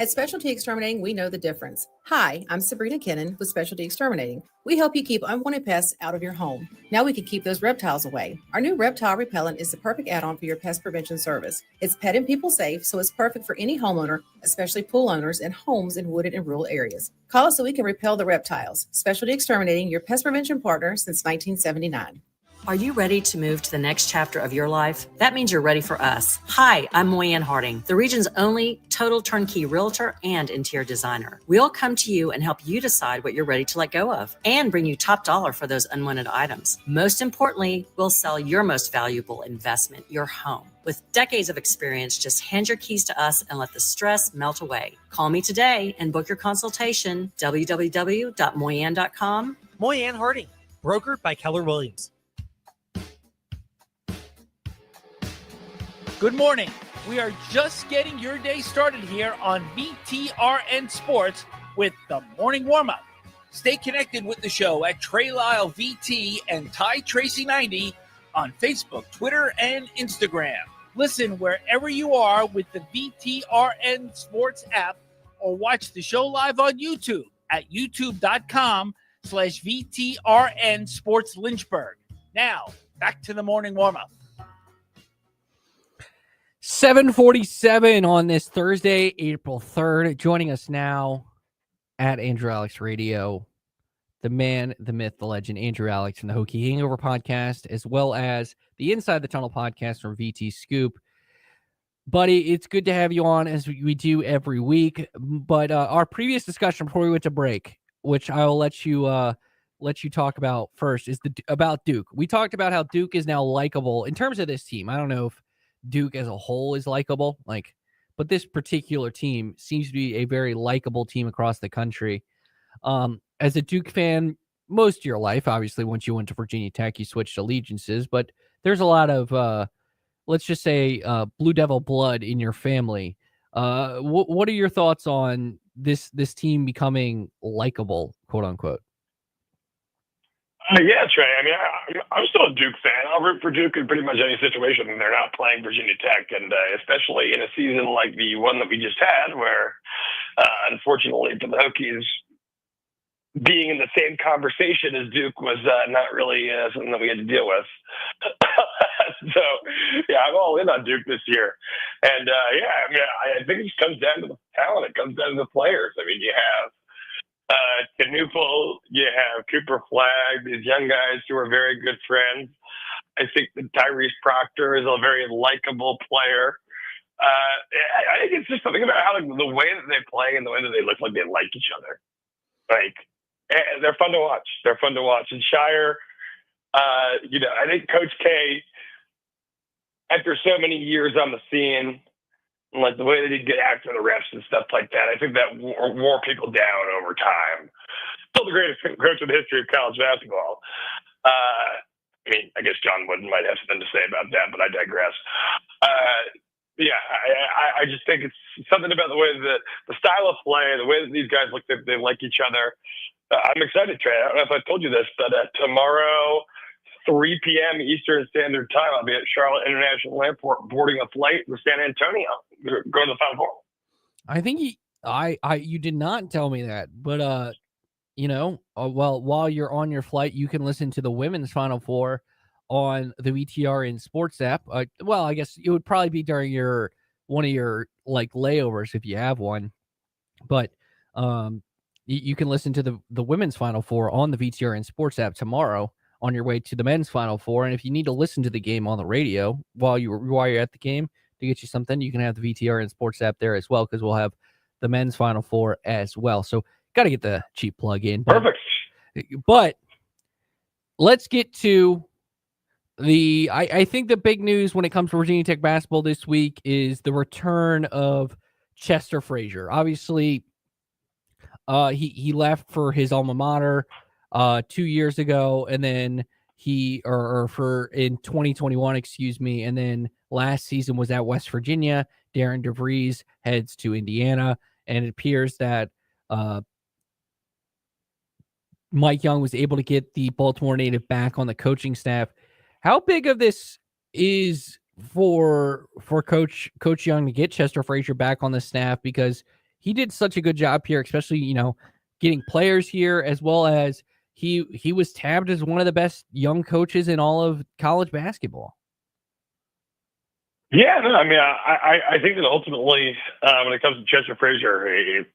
Speaker 5: At Specialty Exterminating, we know the difference. Hi, I'm Sabrina Kennan with Specialty Exterminating. We help you keep unwanted pests out of your home. Now we can keep those reptiles away. Our new reptile repellent is the perfect add-on for your pest prevention service. It's pet and people safe, so it's perfect for any homeowner, especially pool owners and homes in wooded and rural areas. Call us so we can repel the reptiles. Specialty Exterminating, your pest prevention partner since 1979.
Speaker 9: Are you ready to move to the next chapter of your life? That means you're ready for us. Hi, I'm Moyanne Harding, the region's only total turnkey realtor and interior designer. We'll come to you and help you decide what you're ready to let go of and bring you top dollar for those unwanted items. Most importantly, we'll sell your most valuable investment, your home. With decades of experience, just hand your keys to us and let the stress melt away. Call me today and book your consultation, www.moyanne.com.
Speaker 8: Moyanne Harding, brokered by Keller Williams.
Speaker 1: Good morning. We are just getting your day started here on VTRN Sports with the morning warm-up. Stay connected with the show at Trey Lyle VT and Ty Tracy 90 on Facebook, Twitter, and Instagram. Listen wherever you are with the VTRN Sports app or watch the show live on YouTube at youtube.com/VTRN Sports Lynchburg. Now, back to the morning warm-up.
Speaker 2: 7:47 on this Thursday, April 3rd. Joining us now at Andrew Alix Radio, the man, the myth, the legend, Andrew Alix from the Hokie Hangover podcast, as well as the Inside the Tunnel podcast from VT Scoop. Buddy, it's good to have you on as we do every week. But our previous discussion before we went to break, which I'll let you talk about first, is about Duke. We talked about how Duke is now likable in terms of this team. I don't know if Duke as a whole is likable, but this particular team seems to be a very likable team across the country. As a Duke fan, most of your life, obviously, once you went to Virginia Tech, you switched allegiances, but there's a lot of, let's just say, Blue Devil blood in your family. What are your thoughts on this team becoming likable, quote unquote?
Speaker 14: Yeah, Trey. I mean, I'm still a Duke fan. I'll root for Duke in pretty much any situation. They're not playing Virginia Tech, and especially in a season like the one that we just had, where unfortunately for the Hokies, being in the same conversation as Duke was not really something that we had to deal with. So, yeah, I'm all in on Duke this year. And, yeah, I mean, I think it just comes down to the talent. It comes down to the players. I mean, you have Knupel, you have Cooper Flagg, these young guys who are very good friends. I think that Tyrese Proctor is a very likable player. I think it's just something about how the way that they play and the way that they look like they like each other. Like, they're fun to watch. They're fun to watch. And Shire, I think Coach K, after so many years on the scene, like the way that he'd get after the refs and stuff like that, I think that wore people down over time. Still the greatest coach in the history of college basketball. I mean, I guess John Wooden might have something to say about that, but I digress. Yeah, I just think it's something about the way that the style of play, the way that these guys look, they like each other. I'm excited, Trey. I don't know if I told you this, but tomorrow, 3 p.m. Eastern Standard Time, I'll be at Charlotte International Airport boarding a flight to San Antonio, going to the Final Four.
Speaker 2: I think you did not tell me that, but well, while you're on your flight, you can listen to the women's Final Four on the VTRN Sports app. Well, I guess it would probably be during one of your like layovers if you have one, but you can listen to the women's Final Four on the VTRN Sports app tomorrow on your way to the men's Final Four. And if you need to listen to the game on the radio while you're at the game to get you something, you can have the VTRN Sports app there as well, because we'll have the men's Final Four as well. So got to get the cheap plug in.
Speaker 14: Perfect.
Speaker 2: But let's get to I think the big news when it comes to Virginia Tech basketball this week is the return of Chester Frazier. Obviously, he left for his alma mater 2 years ago, and then in 2021, excuse me, and then last season was at West Virginia. Darren DeVries heads to Indiana, and it appears that Mike Young was able to get the Baltimore native back on the coaching staff. How big of this is for Coach Young to get Chester Frazier back on the staff, because he did such a good job here, especially, getting players here, as well as he was tabbed as one of the best young coaches in all of college basketball.
Speaker 14: Yeah, no, I mean, I think that ultimately, when it comes to Chester Frazier,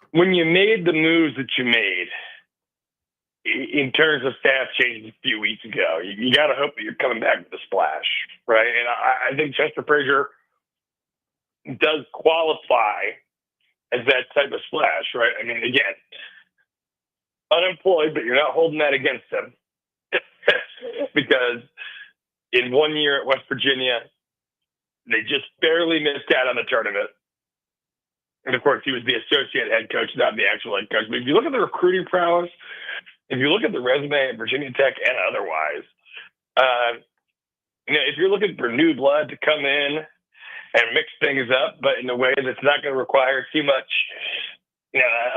Speaker 14: when you made the moves that you made in terms of staff changes a few weeks ago, you got to hope that you're coming back with a splash, right? And I think Chester Frazier does qualify as that type of splash, right? I mean, again, unemployed, but you're not holding that against him because in 1 year at West Virginia, they just barely missed out on the tournament. And, of course, he was the associate head coach, not the actual head coach. But if you look at the recruiting prowess, if you look at the resume at Virginia Tech and otherwise, if you're looking for new blood to come in and mix things up, but in a way that's not going to require too much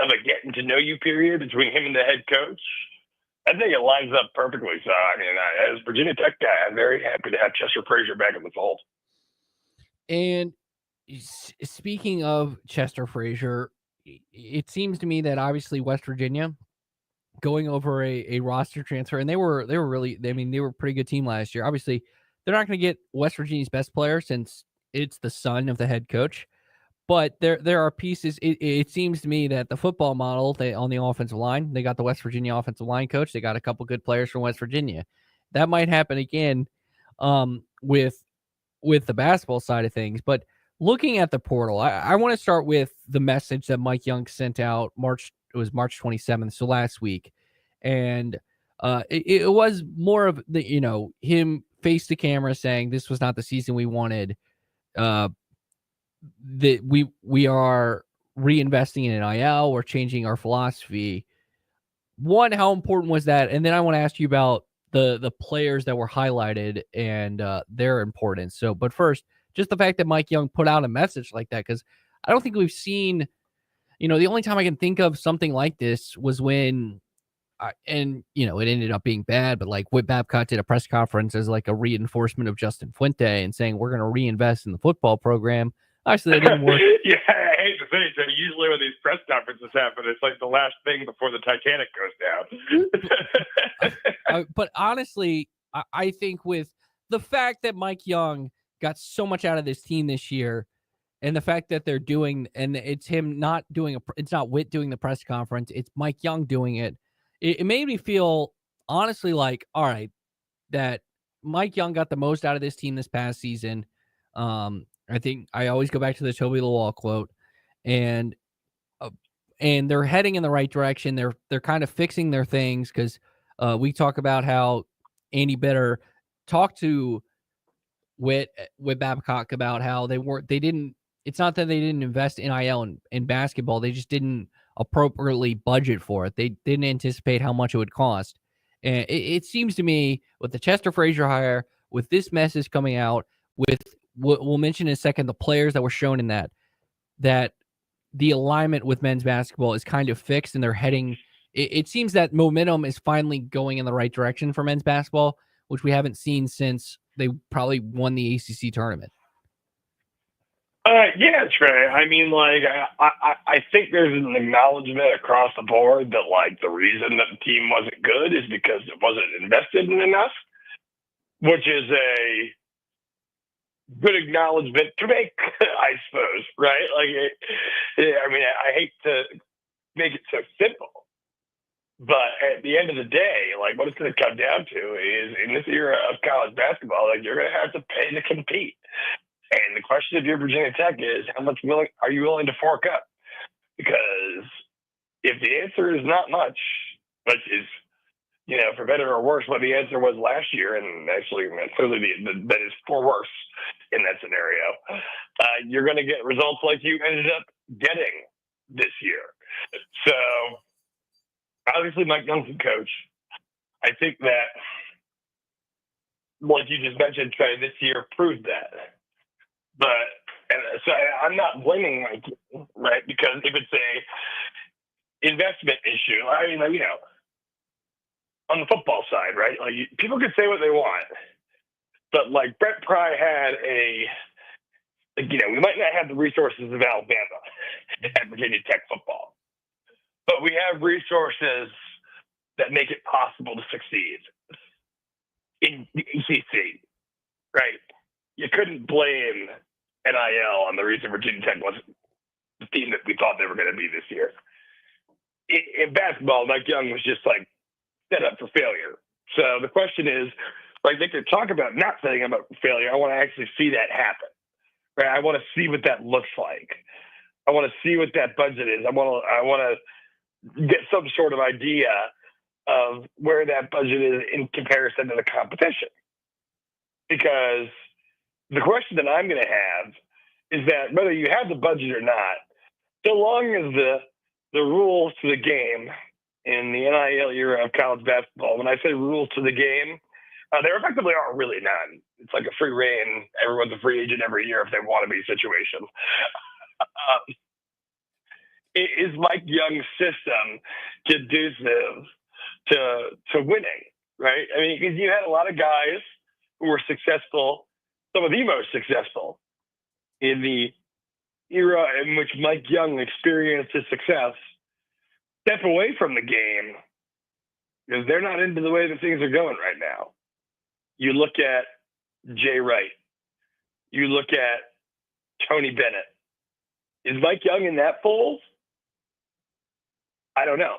Speaker 14: of a getting to know you period between him and the head coach, I think it lines up perfectly. So, I mean, as a Virginia Tech guy, I'm very happy to have Chester Frazier back in the fold.
Speaker 2: And speaking of Chester Frazier, it seems to me that obviously West Virginia going over a roster transfer, and they were really, I mean, they were a pretty good team last year. Obviously, they're not going to get West Virginia's best player since it's the son of the head coach. But there are pieces. It seems to me that the football model, on the offensive line, they got the West Virginia offensive line coach. They got a couple good players from West Virginia. That might happen again with the basketball side of things. But looking at the portal, I want to start with the message that Mike Young sent out March 27th, so last week. And it was more of the, him face to camera saying this was not the season we wanted. That we are reinvesting in NIL, we're changing our philosophy. One, how important was that? And then I want to ask you about the players that were highlighted and their importance. So, but first, just the fact that Mike Young put out a message like that, because I don't think we've seen, the only time I can think of something like this was when and it ended up being bad, but like Whit Babcock did a press conference as like a reinforcement of Justin Fuente and saying we're going to reinvest in the football program. Actually, that didn't work.
Speaker 14: Yeah, I hate to say it. Usually when these press conferences happen, it's like the last thing before the Titanic goes down.
Speaker 2: But honestly, I think with the fact that Mike Young got so much out of this team this year, and the fact that they're doing, and it's him not doing it's not Whit doing the press conference, it's Mike Young doing it. It made me feel honestly like, all right, that Mike Young got the most out of this team this past season. I think I always go back to the Toby Lawal quote, and they're heading in the right direction. They're kind of fixing their things because we talk about how Andy Bitter talked to Whit Babcock about how it's not that they didn't invest in NIL in basketball. They just didn't appropriately budget for it. They didn't anticipate how much it would cost. And it seems to me with the Chester Frazier hire, with this message coming out, with what we'll mention in a second, the players that were shown in that the alignment with men's basketball is kind of fixed and they're heading. It seems that momentum is finally going in the right direction for men's basketball, which we haven't seen since they probably won the ACC tournament.
Speaker 14: Yeah, Trey. I mean, like, I think there's an acknowledgement across the board that, like, the reason that the team wasn't good is because it wasn't invested in enough, which is a good acknowledgement to make, I suppose, right? Like, I mean, I hate to make it so simple, but at the end of the day, like, what it's going to come down to is in this era of college basketball, like, you're going to have to pay to compete. And the question if you're Virginia Tech is how much are you willing to fork up? Because if the answer is not much, which is, for better or worse, what the answer was last year, and actually clearly that is for worse in that scenario, you're going to get results like you ended up getting this year. So obviously Mike Young's the coach. I think that, like you just mentioned, Trey, this year proved that. But so I'm not blaming Mike, right? Because if it's a investment issue, I mean, on the football side, right? Like people could say what they want, but like Brett Pry had we might not have the resources of Alabama at Virginia Tech football, but we have resources that make it possible to succeed in the ACC, right? You couldn't blame NIL on the reason Virginia Tech wasn't the team that we thought they were going to be this year. In basketball, Mike Young was just like set up for failure. So the question is, like they could talk about not setting him up for failure. I want to actually see that happen. Right? I want to see what that looks like. I want to see what that budget is. I want to get some sort of idea of where that budget is in comparison to the competition. Because the question that I'm going to have is that whether you have the budget or not, so long as the rules to the game in the NIL era of college basketball, when I say rules to the game, there effectively are really none. It's like a free reign. Everyone's a free agent every year if they want to be situation. Is Mike Young's system conducive to winning, right? I mean, because you had a lot of guys who were successful, some of the most successful in the era in which Mike Young experienced his success, step away from the game because they're not into the way that things are going right now. You look at Jay Wright. You look at Tony Bennett. Is Mike Young in that fold? I don't know.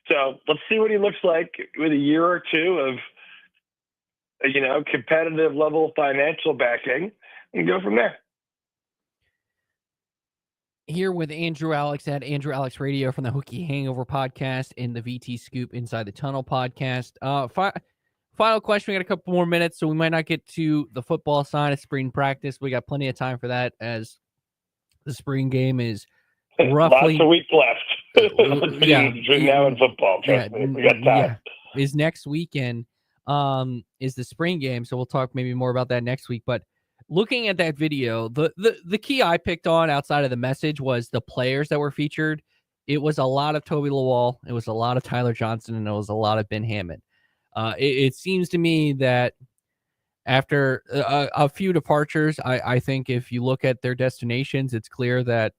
Speaker 14: So let's see what he looks like with a year or two of, competitive level financial backing and go from there.
Speaker 2: Here with Andrew Alix at Andrew Alix Radio from the Hokie Hangover podcast and the VT Scoop Inside the Tunnel podcast. Final question. We got a couple more minutes, so we might not get to the football side of spring practice. We got plenty of time for that as the spring game is roughly
Speaker 14: lots of weeks left. between now and football. Trust me. We got time.
Speaker 2: Yeah, is next weekend. Is the spring game, so we'll talk maybe more about that next week. But looking at that video, the key I picked on outside of the message was the players that were featured it was a lot of Toby Lawal, it was a lot of Tyler Johnson, and it was a lot of Ben Hammond. It seems to me that after a few departures, I think if you look at their destinations, it's clear that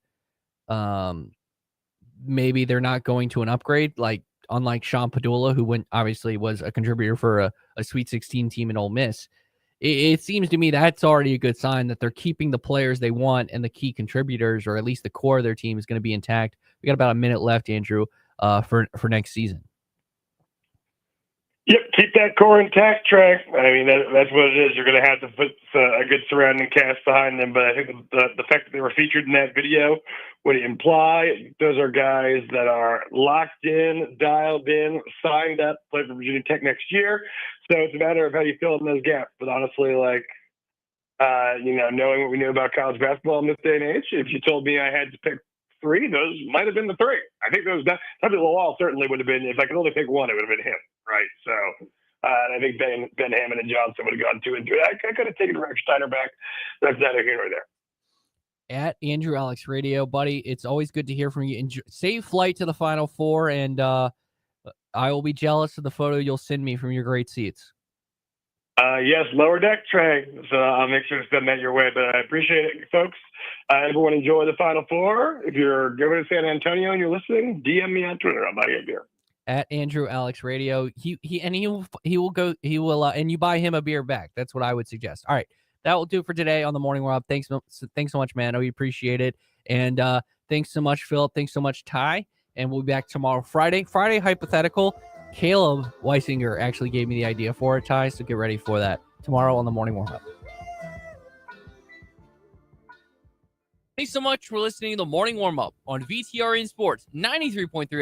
Speaker 2: maybe they're not going to an upgrade, like unlike Sean Padula, who obviously was a contributor for a Sweet 16 team in Ole Miss. It seems to me that's already a good sign that they're keeping the players they want and the key contributors, or at least the core of their team, is going to be intact. We got about a minute left, Andrew, for next season.
Speaker 14: Yep, keep that core intact, Trey. I mean, that's what it is. You're going to have to put a good surrounding cast behind them. But I think the fact that they were featured in that video would imply those are guys that are locked in, dialed in, signed up, play for Virginia Tech next year. So it's a matter of how you fill in those gaps. But honestly, like, knowing what we knew about college basketball in this day and age, if you told me I had to pick 3, those might have been the 3. I think those, probably Lawal certainly would have been, if I could only pick one, it would have been him, right? So, and I think Ben Hammond and Johnson would have gone 2 and 3. I could have taken Rex Steiner back. That's neither here nor there.
Speaker 2: At Andrew Alix Radio, buddy, it's always good to hear from you. Safe flight to the Final Four, and I will be jealous of the photo you'll send me from your great seats.
Speaker 14: Yes, lower deck, Trey. So I'll make sure to send that your way. But I appreciate it, folks. Everyone enjoy the Final Four. If you're going to San Antonio and you're listening, DM me on Twitter. I'll buy you a beer. At
Speaker 2: Andrew Alix Radio, he will go. He will, and you buy him a beer back. That's what I would suggest. All right, that will do it for today on the Morning Warm Up. Thanks so much, man. We appreciate it, and thanks so much, Philip. Thanks so much, Ty. And we'll be back tomorrow, Friday. Friday hypothetical. Caleb Weisinger actually gave me the idea for it, Ty, so get ready for that tomorrow on the Morning Warm Up. Thanks so much for listening to the Morning Warm Up on VTRN Sports 93.3 FM.